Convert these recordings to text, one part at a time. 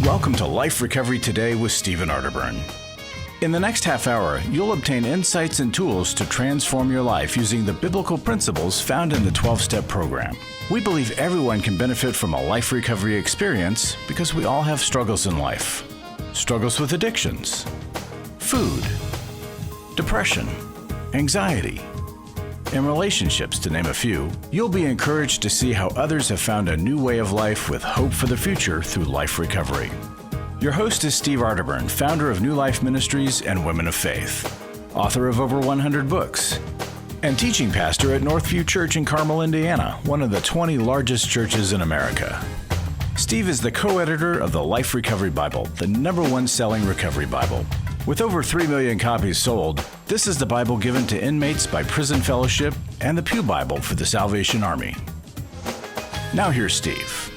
Welcome to Life Recovery Today with Stephen Arterburn. In the next half hour, you'll obtain insights and tools to transform your life using the biblical principles found in the 12-step program. We believe everyone can benefit from a life recovery experience because we all have struggles in life. Struggles with addictions, food, depression, anxiety, and relationships, to name a few. You'll be encouraged to see how others have found a new way of life with hope for the future through life recovery. Your host is Steve Arterburn, founder of New Life Ministries and Women of Faith, author of over 100 books, and teaching pastor at Northview Church in Carmel, Indiana, one of the 20 largest churches in America. Steve is the co-editor of the Life Recovery Bible, the #1 selling recovery Bible. With over 3 million copies sold, this is the Bible given to inmates by Prison Fellowship and the Pew Bible for the Salvation Army. Now here's Steve.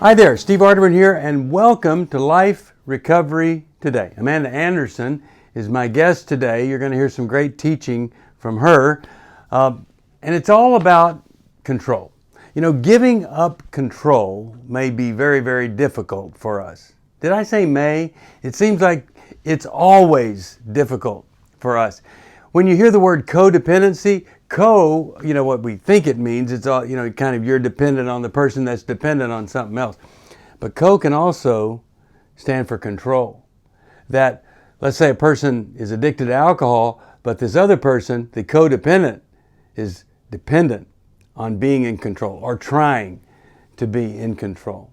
Hi there, Steve Arterburn here, and welcome to Life Recovery Today. Amanda Anderson is my guest today. You're going to hear some great teaching from her, and it's all about control. You know, giving up control may be very, very difficult for us. Did I say may? It seems like it's always difficult for us. When you hear the word codependency, you know what we think it means. It's all, kind of you're dependent on the person that's dependent on something else. But co can also stand for control. That, let's say a person is addicted to alcohol, but this other person, the codependent, is dependent on being in control or trying to be in control.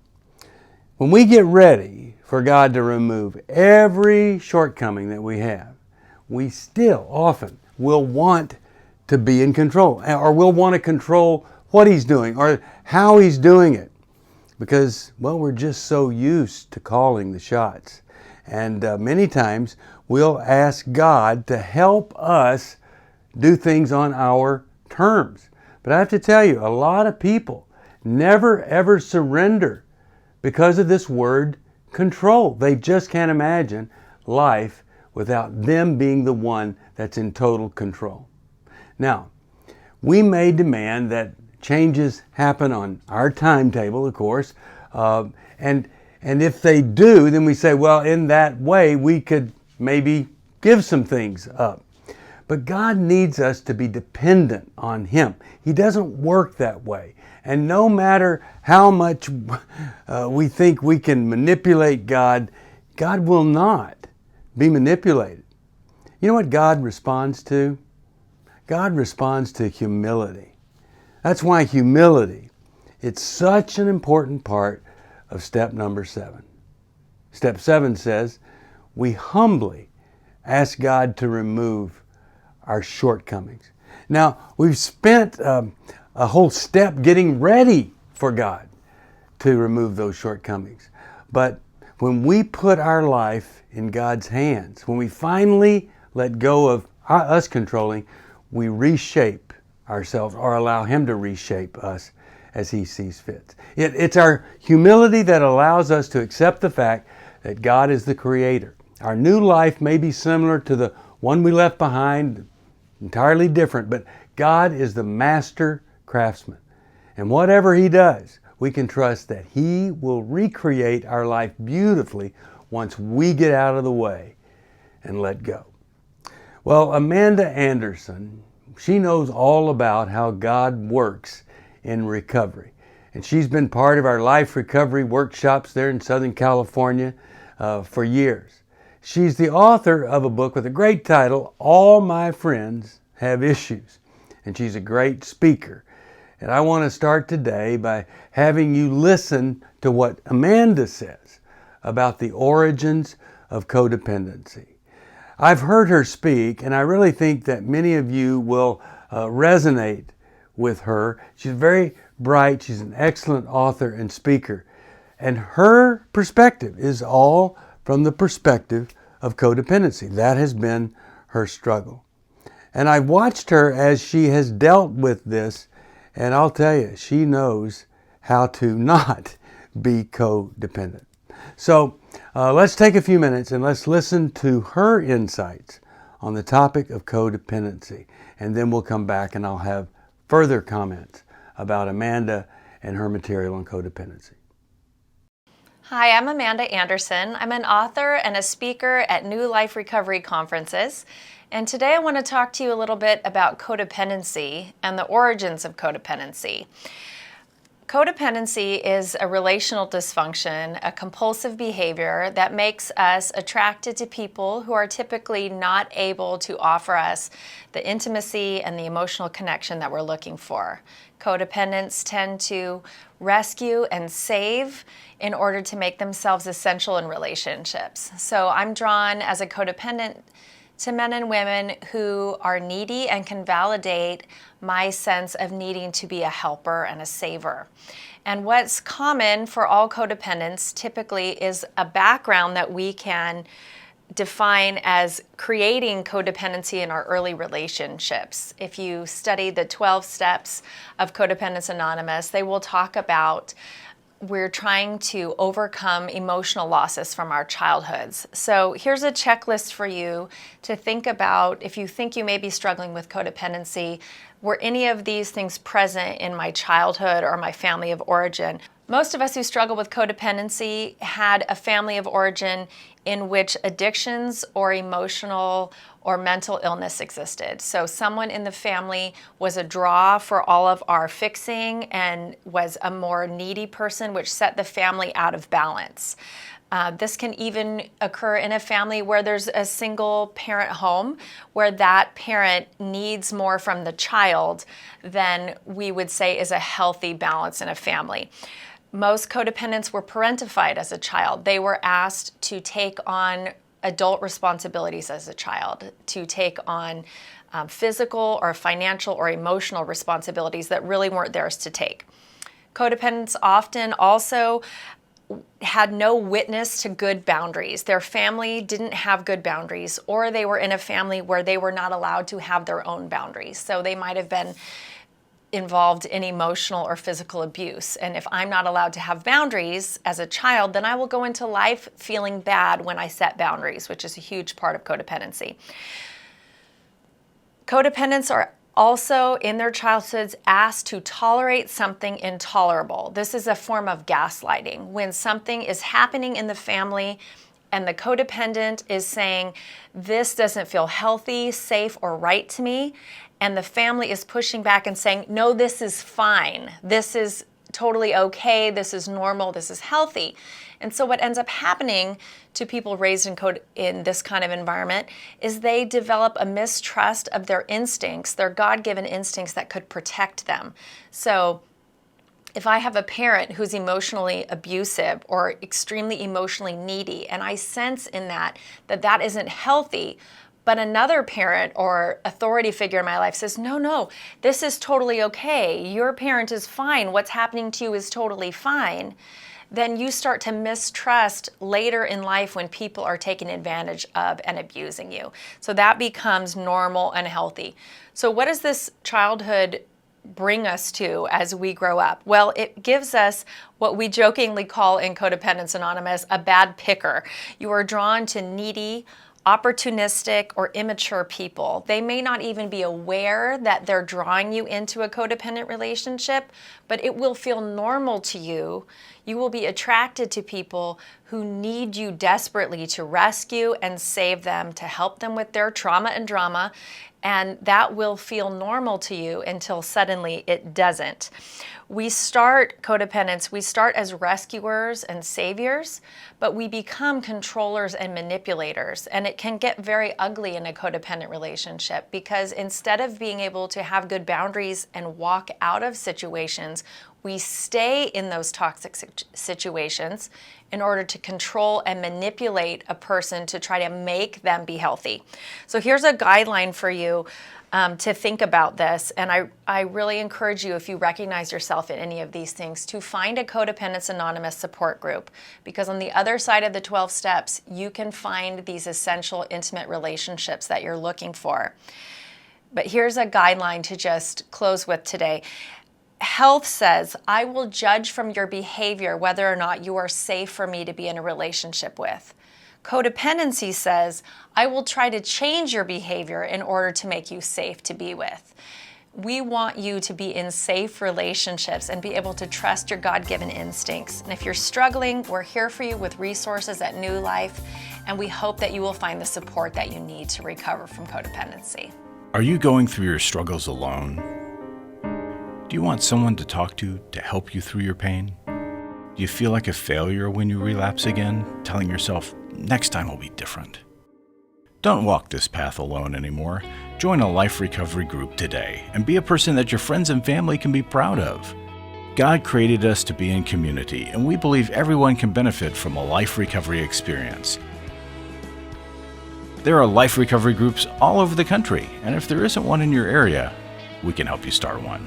When we get ready for God to remove every shortcoming that we have, we still often will want to be in control, or we'll want to control what He's doing or how He's doing it, because, well, we're just so used to calling the shots. And many times we'll ask God to help us do things on our terms. But I have to tell you, a lot of people never ever surrender because of this word control. They just can't imagine life without them being the one that's in total control. Now, we may demand that changes happen on our timetable, of course, and if they do, then we say, well, in that way, we could maybe give some things up. But God needs us to be dependent on Him. He doesn't work that way. And no matter how much we think we can manipulate God, God will not be manipulated. You know what God responds to? God responds to humility. That's why humility, it's such an important part of step number 7. Step 7 says, we humbly ask God to remove our shortcomings. Now, we've spent a whole step getting ready for God to remove those shortcomings. But when we put our life in God's hands, when we finally let go of us controlling, we reshape ourselves or allow Him to reshape us as He sees fit. It's our humility that allows us to accept the fact that God is the Creator. Our new life may be similar to the one we left behind, entirely different, but God is the master craftsman. And whatever He does, we can trust that He will recreate our life beautifully once we get out of the way and let go. Well, Amanda Anderson, she knows all about how God works in recovery. And she's been part of our life recovery workshops there in Southern California for years. She's the author of a book with a great title, All My Friends Have Issues. And she's a great speaker. And I want to start today by having you listen to what Amanda says about the origins of codependency. I've heard her speak, and I really think that many of you will resonate with her. She's very bright. She's an excellent author and speaker. And her perspective is all from the perspective of codependency. That has been her struggle. And I've watched her as she has dealt with this, and I'll tell you, she knows how to not be codependent. So let's take a few minutes and let's listen to her insights on the topic of codependency. And then we'll come back and I'll have further comments about Amanda and her material on codependency. Hi, I'm Amanda Anderson. I'm an author and a speaker at New Life Recovery conferences. And today I want to talk to you a little bit about codependency and the origins of codependency. Codependency is a relational dysfunction, a compulsive behavior that makes us attracted to people who are typically not able to offer us the intimacy and the emotional connection that we're looking for. Codependents tend to rescue and save in order to make themselves essential in relationships. So I'm drawn as a codependent to men and women who are needy and can validate my sense of needing to be a helper and a saver. And what's common for all codependents typically is a background that we can define as creating codependency in our early relationships. If you study the 12 steps of Codependence Anonymous, they will talk about we're trying to overcome emotional losses from our childhoods. So here's a checklist for you to think about if you think you may be struggling with codependency. Were any of these things present in my childhood or my family of origin? Most of us who struggle with codependency had a family of origin in which addictions or emotional or mental illness existed. So someone in the family was a draw for all of our fixing and was a more needy person, which set the family out of balance. This can even occur in a family where there's a single parent home where that parent needs more from the child than we would say is a healthy balance in a family. Most codependents were parentified as a child. They were asked to take on adult responsibilities as a child, to take on physical or financial or emotional responsibilities that really weren't theirs to take. Codependents often also had no witness to good boundaries. Their family didn't have good boundaries, or they were in a family where they were not allowed to have their own boundaries. So they might have been involved in emotional or physical abuse. And if I'm not allowed to have boundaries as a child, then I will go into life feeling bad when I set boundaries, which is a huge part of codependency. Codependents are also in their childhoods asked to tolerate something intolerable. This is a form of gaslighting. When something is happening in the family and the codependent is saying, this doesn't feel healthy, safe, or right to me, and the family is pushing back and saying, no, this is fine. This is totally okay. This is normal. This is healthy. And so what ends up happening to people raised in this kind of environment is they develop a mistrust of their instincts, their God-given instincts that could protect them. So if I have a parent who's emotionally abusive or extremely emotionally needy, and I sense in that isn't healthy, but another parent or authority figure in my life says, no, this is totally okay. Your parent is fine. What's happening to you is totally fine. Then you start to mistrust later in life when people are taking advantage of and abusing you. So that becomes normal and healthy. So what does this childhood bring us to as we grow up? Well, it gives us what we jokingly call in Codependence Anonymous a bad picker. You are drawn to needy, opportunistic, or immature people. They may not even be aware that they're drawing you into a codependent relationship, but it will feel normal to you. You will be attracted to people who need you desperately to rescue and save them, to help them with their trauma and drama, and that will feel normal to you until suddenly it doesn't. We start as rescuers and saviors, but we become controllers and manipulators. And it can get very ugly in a codependent relationship because instead of being able to have good boundaries and walk out of situations, we stay in those toxic situations in order to control and manipulate a person to try to make them be healthy. So here's a guideline for you to think about this. And I really encourage you, if you recognize yourself in any of these things, to find a Codependence Anonymous support group. Because on the other side of the 12 steps, you can find these essential intimate relationships that you're looking for. But here's a guideline to just close with today. Health says, I will judge from your behavior whether or not you are safe for me to be in a relationship with. Codependency says, I will try to change your behavior in order to make you safe to be with. We want you to be in safe relationships and be able to trust your God-given instincts. And if you're struggling, we're here for you with resources at New Life, and we hope that you will find the support that you need to recover from codependency. Are you going through your struggles alone? Do you want someone to talk to help you through your pain? Do you feel like a failure when you relapse again, telling yourself, next time will be different? Don't walk this path alone anymore. Join a life recovery group today and be a person that your friends and family can be proud of. God created us to be in community, and we believe everyone can benefit from a life recovery experience. There are life recovery groups all over the country, and if there isn't one in your area, we can help you start one.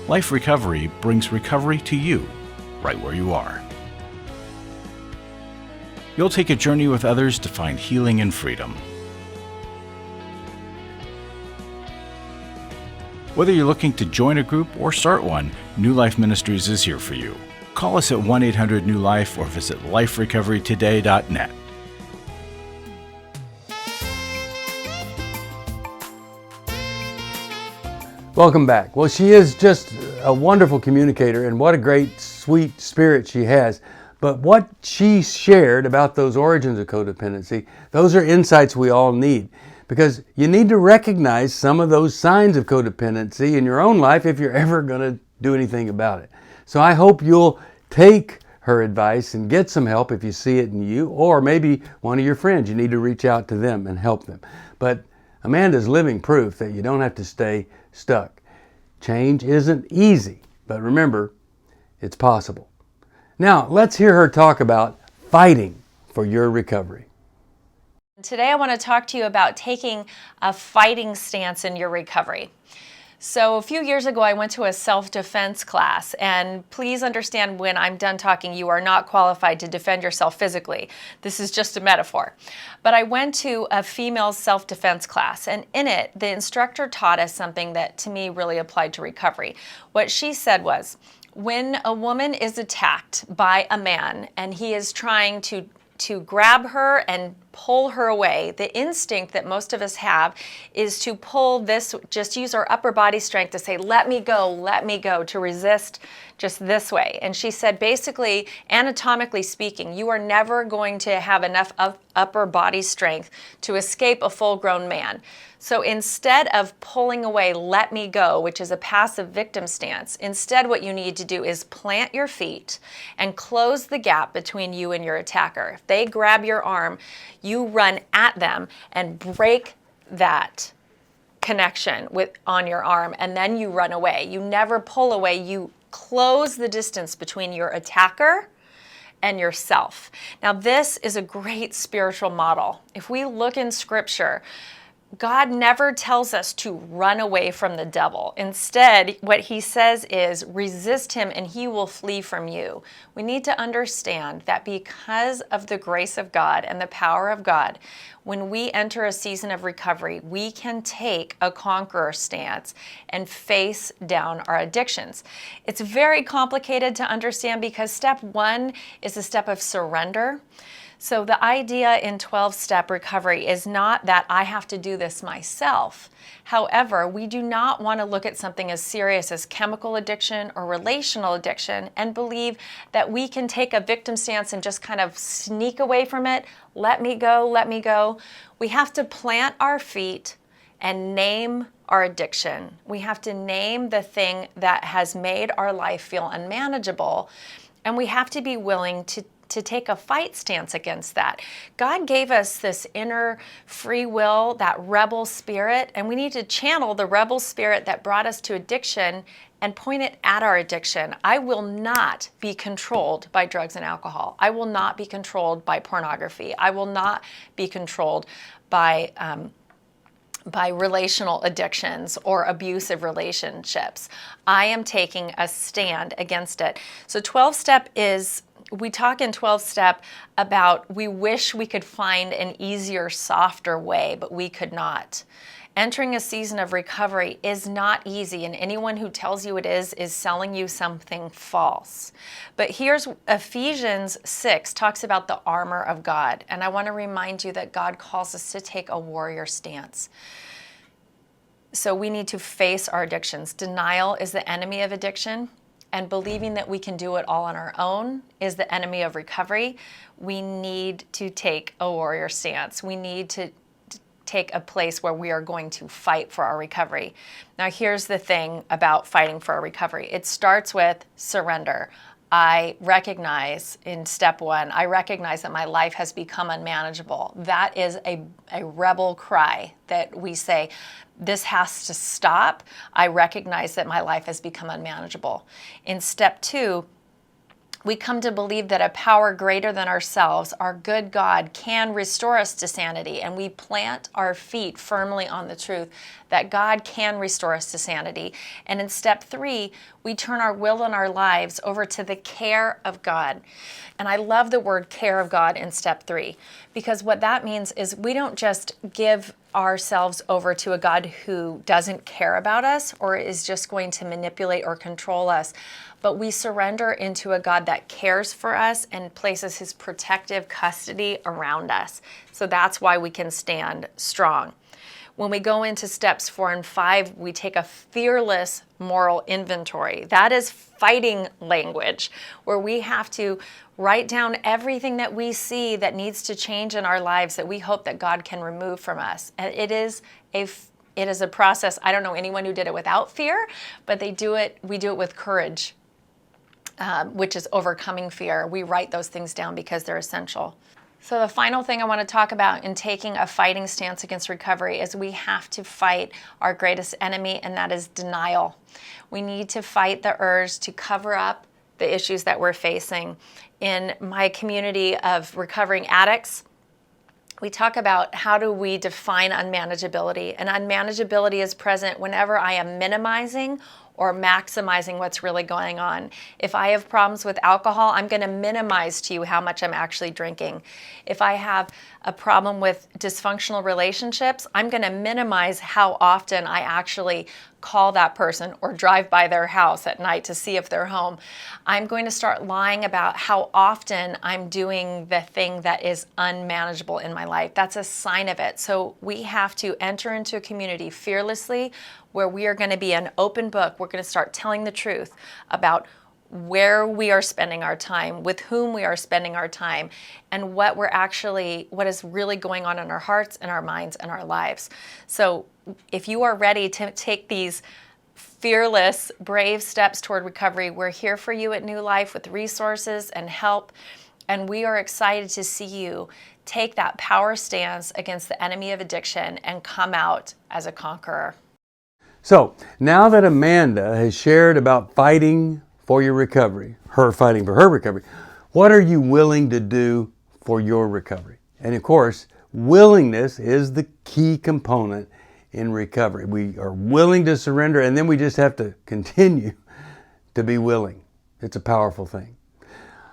Life Recovery brings recovery to you, right where you are. You'll take a journey with others to find healing and freedom. Whether you're looking to join a group or start one, New Life Ministries is here for you. Call us at 1-800-NEW-LIFE or visit liferecoverytoday.net. Welcome back. Well, she is just a wonderful communicator, and what a great, sweet spirit she has. But what she shared about those origins of codependency, those are insights we all need, because you need to recognize some of those signs of codependency in your own life if you're ever going to do anything about it. So I hope you'll take her advice and get some help if you see it in you, or maybe one of your friends. You need to reach out to them and help them. But Amanda's living proof that you don't have to stay stuck. Change isn't easy, but remember, it's possible. Now, let's hear her talk about fighting for your recovery. Today I want to talk to you about taking a fighting stance in your recovery. So a few years ago, I went to a self-defense class, and please understand when I'm done talking, you are not qualified to defend yourself physically. This is just a metaphor. But I went to a female self-defense class, and in it, the instructor taught us something that to me really applied to recovery. What she said was, when a woman is attacked by a man and he is trying to grab her and pull her away, the instinct that most of us have is to pull this, just use our upper body strength to say, let me go, to resist just this way. And she said, basically, anatomically speaking, you are never going to have enough upper body strength to escape a full-grown man. So instead of pulling away, let me go, which is a passive victim stance, instead what you need to do is plant your feet and close the gap between you and your attacker. If they grab your arm, you run at them and break that connection on your arm, and then you run away. You never pull away, you close the distance between your attacker and yourself. Now, this is a great spiritual model. If we look in Scripture, God never tells us to run away from the devil. Instead, what he says is resist him and he will flee from you. We need to understand that because of the grace of God and the power of God, when we enter a season of recovery, we can take a conqueror stance and face down our addictions. It's very complicated to understand because step one is a step of surrender. So the idea in 12-step recovery is not that I have to do this myself. However, we do not want to look at something as serious as chemical addiction or relational addiction and believe that we can take a victim stance and just kind of sneak away from it. Let me go, let me go. We have to plant our feet and name our addiction. We have to name the thing that has made our life feel unmanageable, and we have to be willing to take a fight stance against that. God gave us this inner free will, that rebel spirit, and we need to channel the rebel spirit that brought us to addiction and point it at our addiction. I will not be controlled by drugs and alcohol. I will not be controlled by pornography. I will not be controlled by relational addictions or abusive relationships. I am taking a stand against it. So 12-step is, we talk in 12-step about we wish we could find an easier, softer way, but we could not. Entering a season of recovery is not easy, and anyone who tells you it is selling you something false. But here's Ephesians 6 talks about the armor of God, and I want to remind you that God calls us to take a warrior stance. So we need to face our addictions. Denial is the enemy of addiction, and believing that we can do it all on our own is the enemy of recovery. We need to take a warrior stance. We need to take a place where we are going to fight for our recovery. Now, here's the thing about fighting for our recovery. It starts with surrender. I recognize in step one, I recognize that my life has become unmanageable. That is a rebel cry that we say, this has to stop. I recognize that my life has become unmanageable. In step two, we come to believe that a power greater than ourselves, our good God, can restore us to sanity, and we plant our feet firmly on the truth that God can restore us to sanity. And in step three, we turn our will and our lives over to the care of God. And I love the word care of God in step three, because what that means is we don't just give ourselves over to a God who doesn't care about us or is just going to manipulate or control us, but we surrender into a God that cares for us and places his protective custody around us. So that's why we can stand strong. When we go into steps 4 and 5, we take a fearless moral inventory. That is fighting language, where we have to write down everything that we see that needs to change in our lives that we hope that God can remove from us. And it is a process. I don't know anyone who did it without fear, but we do it with courage, which is overcoming fear. We write those things down because they're essential. So the final thing I want to talk about in taking a fighting stance against recovery is we have to fight our greatest enemy, and that is denial. We need to fight the urge to cover up the issues that we're facing. In my community of recovering addicts, we talk about how do we define unmanageability. And unmanageability is present whenever I am minimizing or maximizing what's really going on. If I have problems with alcohol, I'm going to minimize to you how much I'm actually drinking. If I have a problem with dysfunctional relationships, I'm going to minimize how often I actually call that person or drive by their house at night to see if they're home. I'm going to start lying about how often I'm doing the thing that is unmanageable in my life. That's a sign of it. So we have to enter into a community fearlessly where we are going to be an open book. We're going to start telling the truth about where we are spending our time, with whom we are spending our time, and what is really going on in our hearts and our minds and our lives. So if you are ready to take these fearless, brave steps toward recovery, we're here for you at New Life with resources and help. And we are excited to see you take that power stance against the enemy of addiction and come out as a conqueror. So now that Amanda has shared about fighting for your recovery, her fighting for her recovery, what are you willing to do for your recovery? And of course, willingness is the key component in recovery. We are willing to surrender, and then we just have to continue to be willing. It's a powerful thing.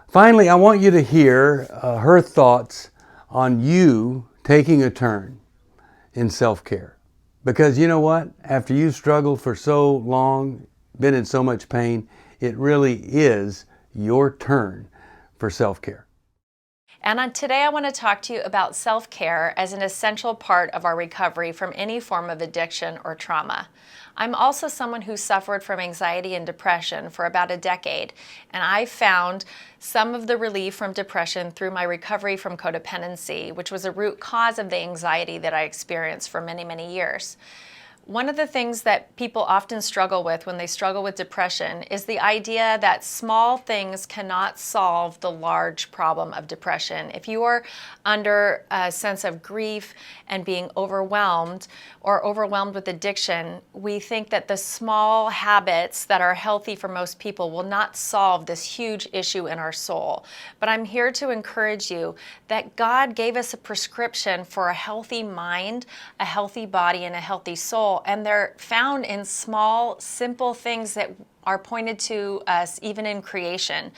Finally, I want you to hear her thoughts on you taking a turn in self-care. Because you know what? After you've struggled for so long, been in so much pain, it really is your turn for self-care. And today I want to talk to you about self-care as an essential part of our recovery from any form of addiction or trauma. I'm also someone who suffered from anxiety and depression for about a decade, and I found some of the relief from depression through my recovery from codependency, which was a root cause of the anxiety that I experienced for many, many years. One of the things that people often struggle with when they struggle with depression is the idea that small things cannot solve the large problem of depression. If you are under a sense of grief and being overwhelmed or overwhelmed with addiction, we think that the small habits that are healthy for most people will not solve this huge issue in our soul. But I'm here to encourage you that God gave us a prescription for a healthy mind, a healthy body, and a healthy soul. And they're found in small, simple things that are pointed to us even in creation.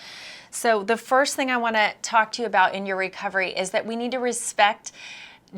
So the first thing I want to talk to you about in your recovery is that we need to respect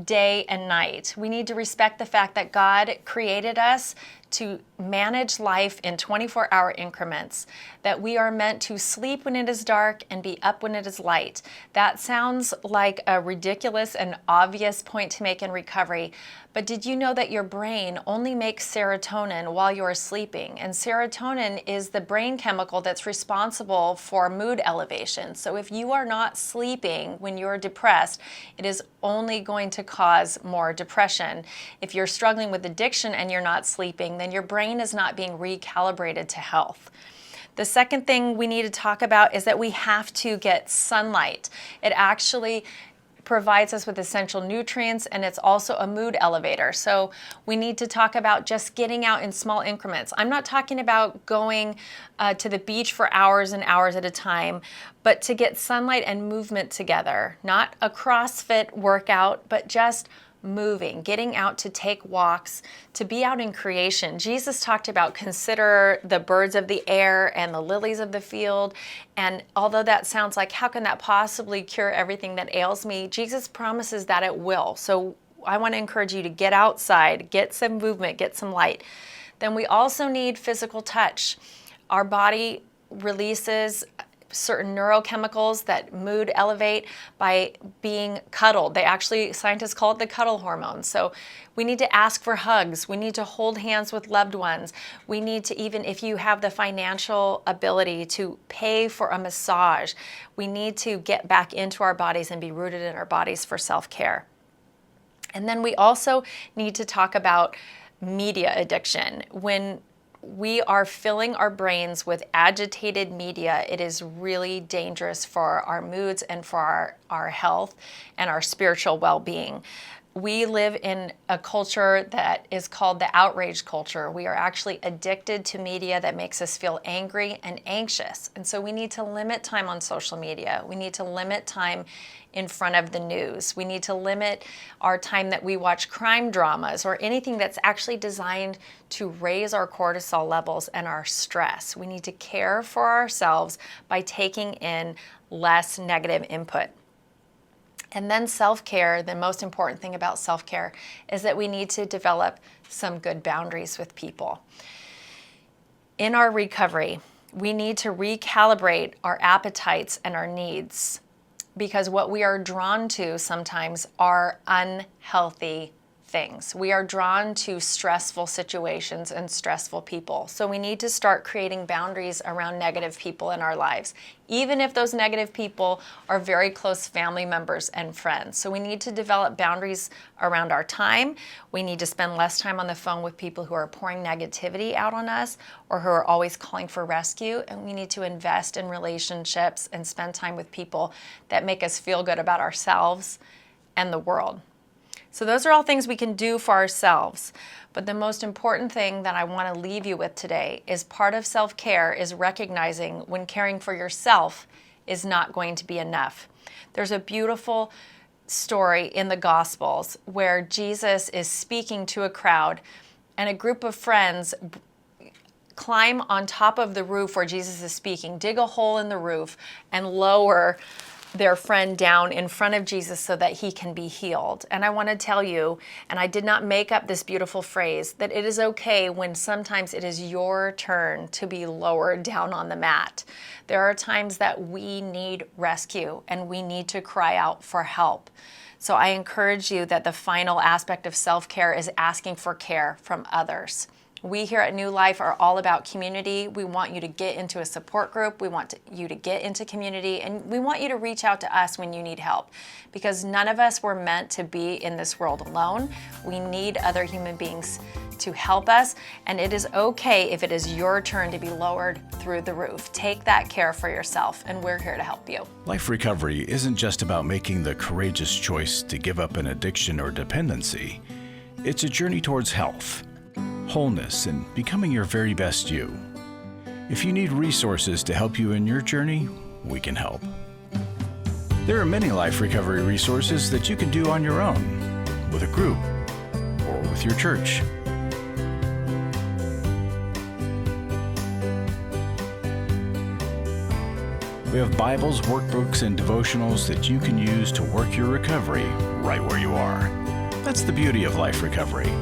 day and night. We need to respect the fact that God created us to manage life in 24-hour increments, that we are meant to sleep when it is dark and be up when it is light. That sounds like a ridiculous and obvious point to make in recovery, but did you know that your brain only makes serotonin while you're sleeping? And serotonin is the brain chemical that's responsible for mood elevation. So if you are not sleeping when you're depressed, it is only going to cause more depression. If you're struggling with addiction and you're not sleeping, then your brain is not being recalibrated to health. The second thing we need to talk about is that we have to get sunlight. It actually provides us with essential nutrients, and it's also a mood elevator. So we need to talk about just getting out in small increments. I'm not talking about going to the beach for hours and hours at a time, but to get sunlight and movement together. Not a CrossFit workout, but just moving, getting out to take walks, to be out in creation. Jesus talked about consider the birds of the air and the lilies of the field. And although that sounds like, how can that possibly cure everything that ails me? Jesus promises that it will. So I want to encourage you to get outside, get some movement, get some light. Then we also need physical touch. Our body releases certain neurochemicals that mood elevate by being cuddled. Scientists call it the cuddle hormone. So we need to ask for hugs. We need to hold hands with loved ones. We need to, even if you have the financial ability to pay for a massage, we need to get back into our bodies and be rooted in our bodies for self-care. And then we also need to talk about media addiction. When we are filling our brains with agitated media, it is really dangerous for our moods and for our health and our spiritual well-being. We live in a culture that is called the outrage culture. We are actually addicted to media that makes us feel angry and anxious. And so we need to limit time on social media. We need to limit time in front of the news. We need to limit our time that we watch crime dramas or anything that's actually designed to raise our cortisol levels and our stress. We need to care for ourselves by taking in less negative input. And then self-care, the most important thing about self-care is that we need to develop some good boundaries with people. In our recovery, we need to recalibrate our appetites and our needs, because what we are drawn to sometimes are unhealthy things. We are drawn to stressful situations and stressful people. So we need to start creating boundaries around negative people in our lives, even if those negative people are very close family members and friends. So we need to develop boundaries around our time. We need to spend less time on the phone with people who are pouring negativity out on us or who are always calling for rescue. And we need to invest in relationships and spend time with people that make us feel good about ourselves and the world. So those are all things we can do for ourselves. But the most important thing that I want to leave you with today is part of self-care is recognizing when caring for yourself is not going to be enough. There's a beautiful story in the Gospels where Jesus is speaking to a crowd, and a group of friends climb on top of the roof where Jesus is speaking, dig a hole in the roof, and lower their friend down in front of Jesus so that he can be healed. And I want to tell you, and I did not make up this beautiful phrase, that it is okay when sometimes it is your turn to be lowered down on the mat. There are times that we need rescue and we need to cry out for help. So I encourage you that the final aspect of self-care is asking for care from others. We here at New Life are all about community. We want you to get into a support group. We want you to get into community, and we want you to reach out to us when you need help, because none of us were meant to be in this world alone. We need other human beings to help us, and it is okay if it is your turn to be lowered through the roof. Take that care for yourself, and we're here to help you. Life recovery isn't just about making the courageous choice to give up an addiction or dependency. It's a journey towards health, wholeness, and becoming your very best you. If you need resources to help you in your journey, we can help. There are many life recovery resources that you can do on your own, with a group, or with your church. We have Bibles, workbooks, and devotionals that you can use to work your recovery right where you are. That's the beauty of life recovery.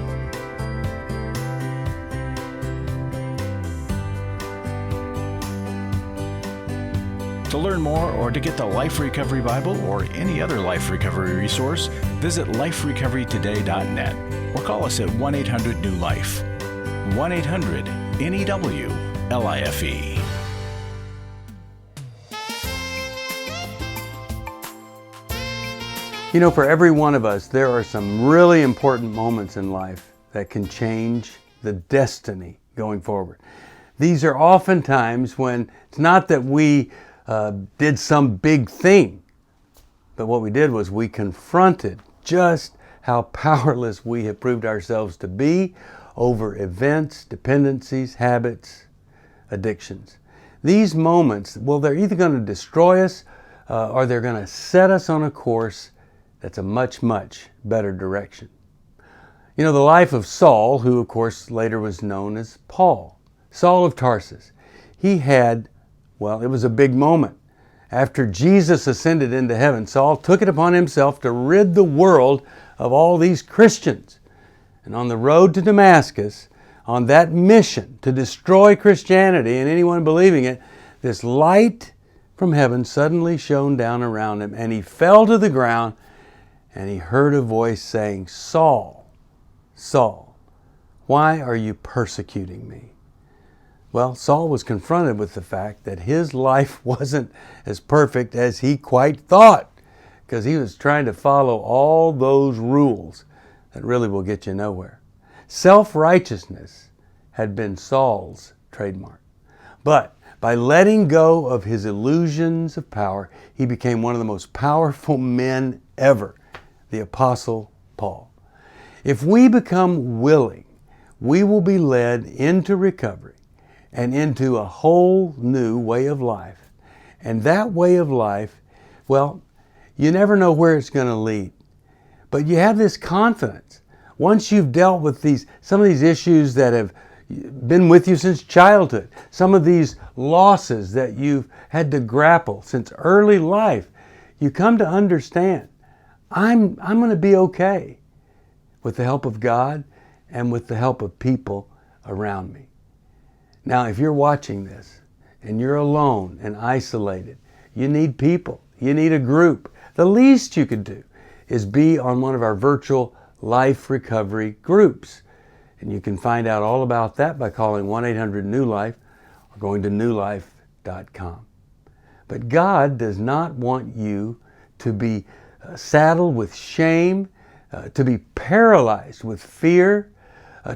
To learn more or to get the Life Recovery Bible or any other life recovery resource, visit liferecoverytoday.net or call us at 1-800-NEW-LIFE. 1-800-NEW-LIFE. You know, for every one of us, there are some really important moments in life that can change the destiny going forward. These are often times when it's not that we did some big thing, but what we did was we confronted just how powerless we have proved ourselves to be over events, dependencies, habits, addictions. These moments, well, they're either going to destroy us or they're going to set us on a course that's a much, much better direction. You know, the life of Saul, who of course later was known as Paul, Saul of Tarsus, he had, well, it was a big moment. After Jesus ascended into heaven, Saul took it upon himself to rid the world of all these Christians. And on the road to Damascus, on that mission to destroy Christianity and anyone believing it, this light from heaven suddenly shone down around him, and he fell to the ground, and he heard a voice saying, "Saul, Saul, why are you persecuting me?" Well, Saul was confronted with the fact that his life wasn't as perfect as he quite thought, because he was trying to follow all those rules that really will get you nowhere. Self-righteousness had been Saul's trademark. But by letting go of his illusions of power, he became one of the most powerful men ever, the Apostle Paul. If we become willing, we will be led into recovery and into a whole new way of life. And that way of life, well, you never know where it's going to lead. But you have this confidence. Once you've dealt with some of these issues that have been with you since childhood, some of these losses that you've had to grapple since early life, you come to understand, I'm going to be okay with the help of God and with the help of people around me. Now, if you're watching this and you're alone and isolated, you need people, you need a group. The least you could do is be on one of our virtual life recovery groups. And you can find out all about that by calling 1-800-NEW-LIFE or going to newlife.com. But God does not want you to be saddled with shame, to be paralyzed with fear,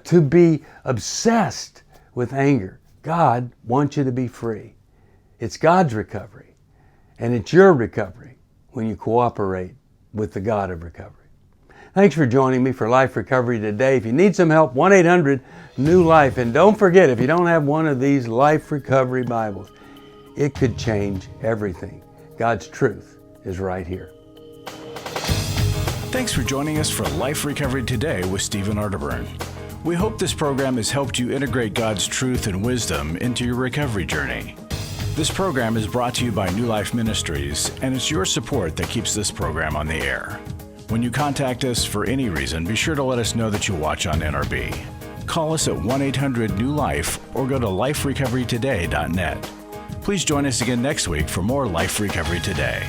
to be obsessed with anger. God wants you to be free. It's God's recovery, and it's your recovery when you cooperate with the God of recovery. Thanks for joining me for Life Recovery Today. If you need some help, 1-800-NEW-LIFE. And don't forget, if you don't have one of these Life Recovery Bibles, it could change everything. God's truth is right here. Thanks for joining us for Life Recovery Today with Stephen Arterburn. We hope this program has helped you integrate God's truth and wisdom into your recovery journey. This program is brought to you by New Life Ministries, and it's your support that keeps this program on the air. When you contact us for any reason, be sure to let us know that you watch on NRB. Call us at 1-800-NEW-LIFE or go to liferecoverytoday.net. Please join us again next week for more Life Recovery Today.